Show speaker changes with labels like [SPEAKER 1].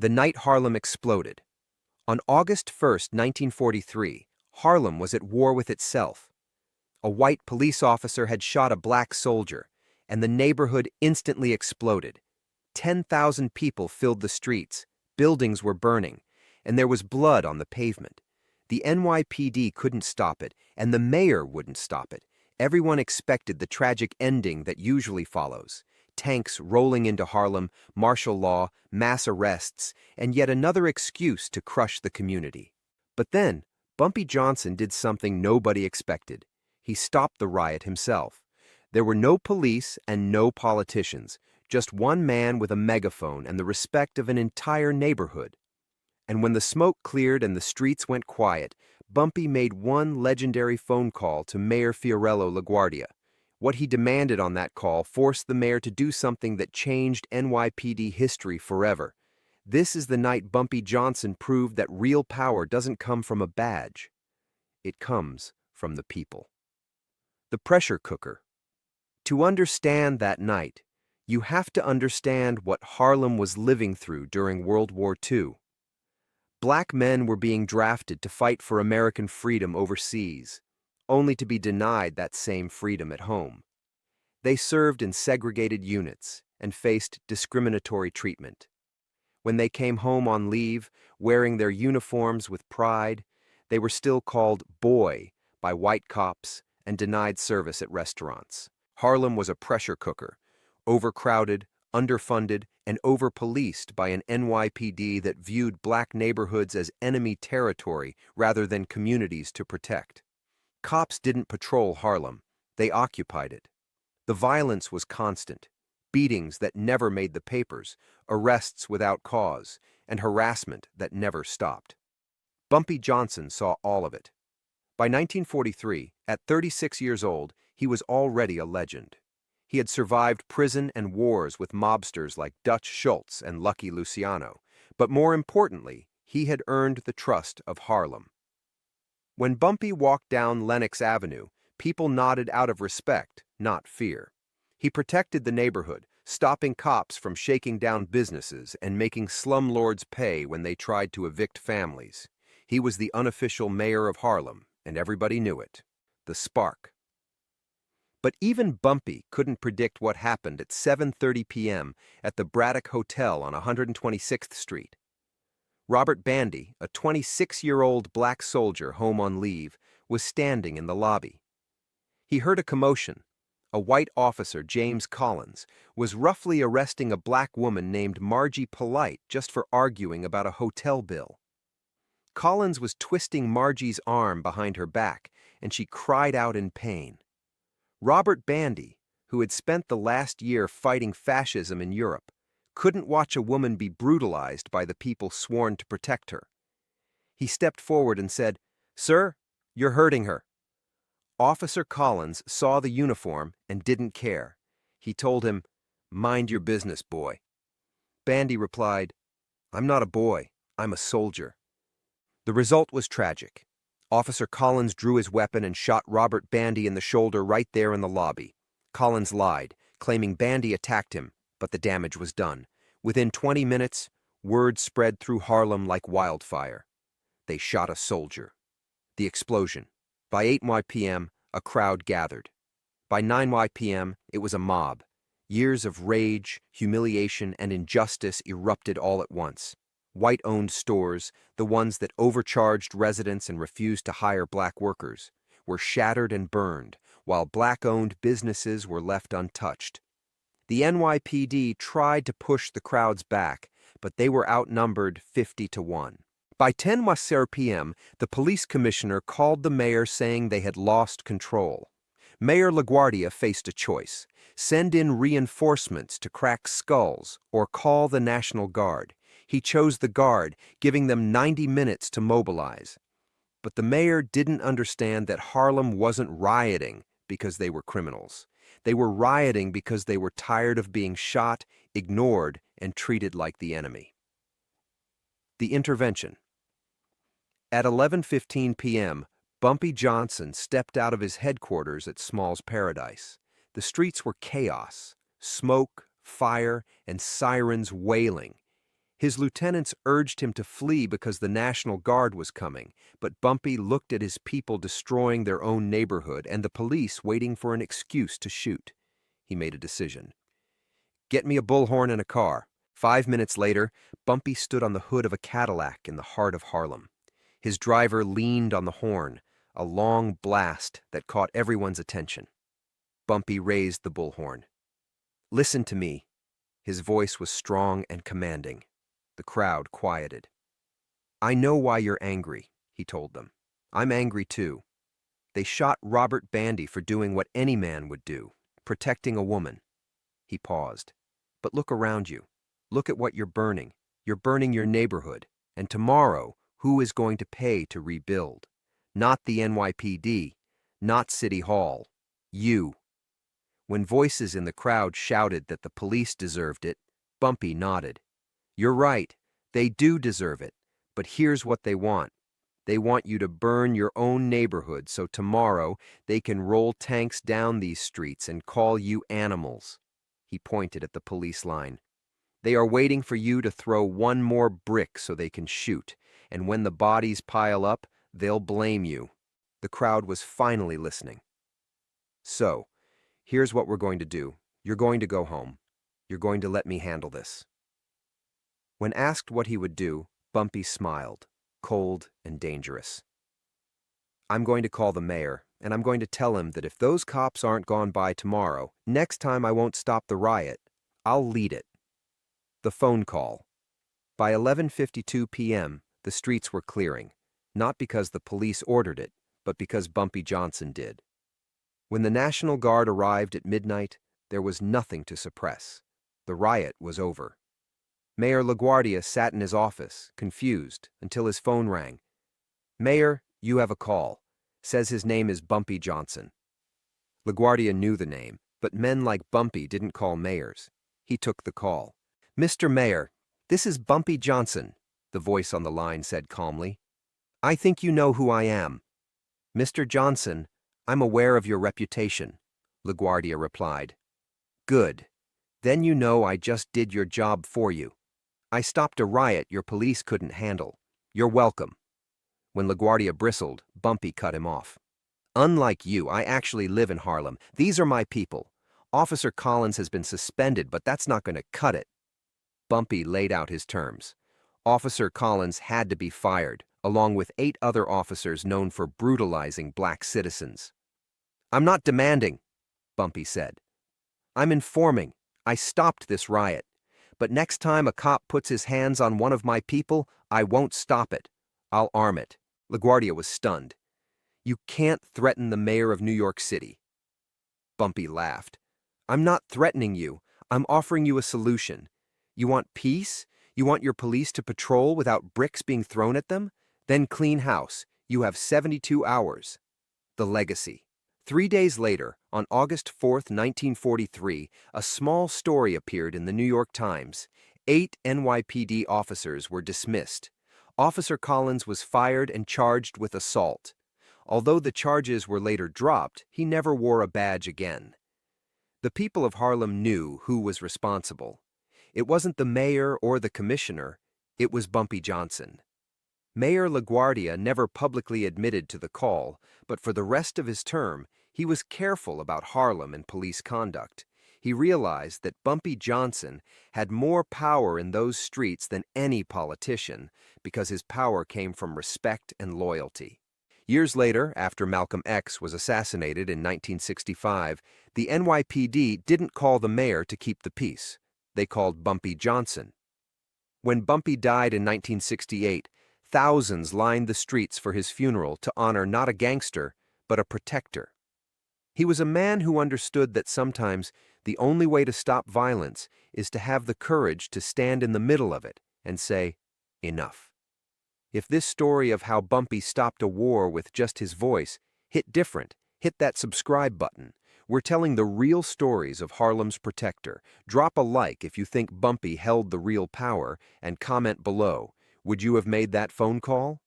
[SPEAKER 1] The night Harlem exploded. On August 1st, 1943, Harlem was at war with itself. A white police officer had shot a black soldier, and the neighborhood instantly exploded. 10,000 people filled the streets, buildings were burning, and there was blood on the pavement. The NYPD couldn't stop it, and the mayor wouldn't stop it. Everyone expected the tragic ending that usually follows. Tanks rolling into Harlem, martial law, mass arrests, and yet another excuse to crush the community. But then, Bumpy Johnson did something nobody expected. He stopped the riot himself. There were no police and no politicians, just one man with a megaphone and the respect of an entire neighborhood. And when the smoke cleared and the streets went quiet, Bumpy made one legendary phone call to Mayor Fiorello LaGuardia. What he demanded on that call forced the mayor to do something that changed NYPD history forever. This is the night Bumpy Johnson proved that real power doesn't come from a badge. It comes from the people. The pressure cooker. To understand that night, you have to understand what Harlem was living through during World War II. Black men were being drafted to fight for American freedom overseas, only to be denied that same freedom at home. They served in segregated units and faced discriminatory treatment. When they came home on leave, wearing their uniforms with pride, they were still called boy by white cops and denied service at restaurants. Harlem was a pressure cooker, overcrowded, underfunded, and over-policed by an NYPD that viewed black neighborhoods as enemy territory rather than communities to protect. Cops didn't patrol Harlem, they occupied it. The violence was constant, beatings that never made the papers, arrests without cause, and harassment that never stopped. Bumpy Johnson saw all of it. By 1943, at 36 years old, he was already a legend. He had survived prison and wars with mobsters like Dutch Schultz and Lucky Luciano, but more importantly, he had earned the trust of Harlem. When Bumpy walked down Lenox Avenue, people nodded out of respect, not fear. He protected the neighborhood, stopping cops from shaking down businesses and making slumlords pay when they tried to evict families. He was the unofficial mayor of Harlem, and everybody knew it. The spark. But even Bumpy couldn't predict what happened at 7:30 p.m. at the Braddock Hotel on 126th Street. Robert Bandy, a 26-year-old black soldier home on leave, was standing in the lobby. He heard a commotion. A white officer, James Collins, was roughly arresting a black woman named Margie Polite just for arguing about a hotel bill. Collins was twisting Margie's arm behind her back, and she cried out in pain. Robert Bandy, who had spent the last year fighting fascism in Europe, couldn't watch a woman be brutalized by the people sworn to protect her. He stepped forward and said, "Sir, you're hurting her." Officer Collins saw the uniform and didn't care. He told him, "Mind your business, boy." Bandy replied, "I'm not a boy, I'm a soldier." The result was tragic. Officer Collins drew his weapon and shot Robert Bandy in the shoulder right there in the lobby. Collins lied, claiming Bandy attacked him, but the damage was done. Within 20 minutes, word spread through Harlem like wildfire. They shot a soldier. The explosion. By 8 p.m., a crowd gathered. By 9 p.m., it was a mob. Years of rage, humiliation, and injustice erupted all at once. White-owned stores, the ones that overcharged residents and refused to hire black workers, were shattered and burned, while black-owned businesses were left untouched. The NYPD tried to push the crowds back, but they were outnumbered 50-1. By 10 p.m., the police commissioner called the mayor saying they had lost control. Mayor LaGuardia faced a choice: send in reinforcements to crack skulls or call the National Guard. He chose the Guard, giving them 90 minutes to mobilize. But the mayor didn't understand that Harlem wasn't rioting because they were criminals. They were rioting because they were tired of being shot, ignored, and treated like the enemy. The intervention. At 11:15 p.m., Bumpy Johnson stepped out of his headquarters at Small's Paradise. The streets were chaos, smoke, fire, and sirens wailing. His lieutenants urged him to flee because the National Guard was coming, but Bumpy looked at his people destroying their own neighborhood and the police waiting for an excuse to shoot. He made a decision. "Get me a bullhorn and a car." 5 minutes later, Bumpy stood on the hood of a Cadillac in the heart of Harlem. His driver leaned on the horn, a long blast that caught everyone's attention. Bumpy raised the bullhorn. "Listen to me." His voice was strong and commanding. The crowd quieted. "I know why you're angry," he told them. "I'm angry too. They shot Robert Bandy for doing what any man would do, protecting a woman." He paused. "But look around you. Look at what you're burning. You're burning your neighborhood. And tomorrow, who is going to pay to rebuild? Not the NYPD, not City Hall. You." When voices in the crowd shouted that the police deserved it, Bumpy nodded. "You're right. They do deserve it. But here's what they want. They want you to burn your own neighborhood so tomorrow they can roll tanks down these streets and call you animals." He pointed at the police line. "They are waiting for you to throw one more brick so they can shoot, and when the bodies pile up, they'll blame you." The crowd was finally listening. "So, here's what we're going to do. You're going to go home. You're going to let me handle this." When asked what he would do, Bumpy smiled, cold and dangerous. "I'm going to call the mayor, and I'm going to tell him that if those cops aren't gone by tomorrow, next time I won't stop the riot. I'll lead it." The phone call. By 11:52 p.m., the streets were clearing, not because the police ordered it, but because Bumpy Johnson did. When the National Guard arrived at midnight, there was nothing to suppress. The riot was over. Mayor LaGuardia sat in his office, confused, until his phone rang. "Mayor, you have a call. Says his name is Bumpy Johnson." LaGuardia knew the name, but men like Bumpy didn't call mayors. He took the call. "Mr. Mayor, this is Bumpy Johnson," the voice on the line said calmly. "I think you know who I am." "Mr. Johnson, I'm aware of your reputation," LaGuardia replied. "Good. Then you know I just did your job for you. I stopped a riot your police couldn't handle. You're welcome." When LaGuardia bristled, Bumpy cut him off. "Unlike you, I actually live in Harlem. These are my people. Officer Collins has been suspended, but that's not going to cut it." Bumpy laid out his terms. Officer Collins had to be fired, along with 8 other officers known for brutalizing black citizens. "I'm not demanding," Bumpy said. "I'm informing. I stopped this riot. But next time a cop puts his hands on one of my people, I won't stop it. I'll arm it." LaGuardia was stunned. "You can't threaten the mayor of New York City." Bumpy laughed. "I'm not threatening you. I'm offering you a solution. You want peace? You want your police to patrol without bricks being thrown at them? Then clean house. You have 72 hours. The legacy. 3 days later, on August 4th, 1943, a small story appeared in the New York Times. 8 NYPD officers were dismissed. Officer Collins was fired and charged with assault. Although the charges were later dropped, he never wore a badge again. The people of Harlem knew who was responsible. It wasn't the mayor or the commissioner, it was Bumpy Johnson. Mayor LaGuardia never publicly admitted to the call, but for the rest of his term, he was careful about Harlem and police conduct. He realized that Bumpy Johnson had more power in those streets than any politician because his power came from respect and loyalty. Years later, after Malcolm X was assassinated in 1965, the NYPD didn't call the mayor to keep the peace. They called Bumpy Johnson. When Bumpy died in 1968, thousands lined the streets for his funeral to honor not a gangster, but a protector. He was a man who understood that sometimes the only way to stop violence is to have the courage to stand in the middle of it and say, "Enough." If this story of how Bumpy stopped a war with just his voice hit different, hit that subscribe button. We're telling the real stories of Harlem's protector. Drop a like if you think Bumpy held the real power, and comment below. Would you have made that phone call?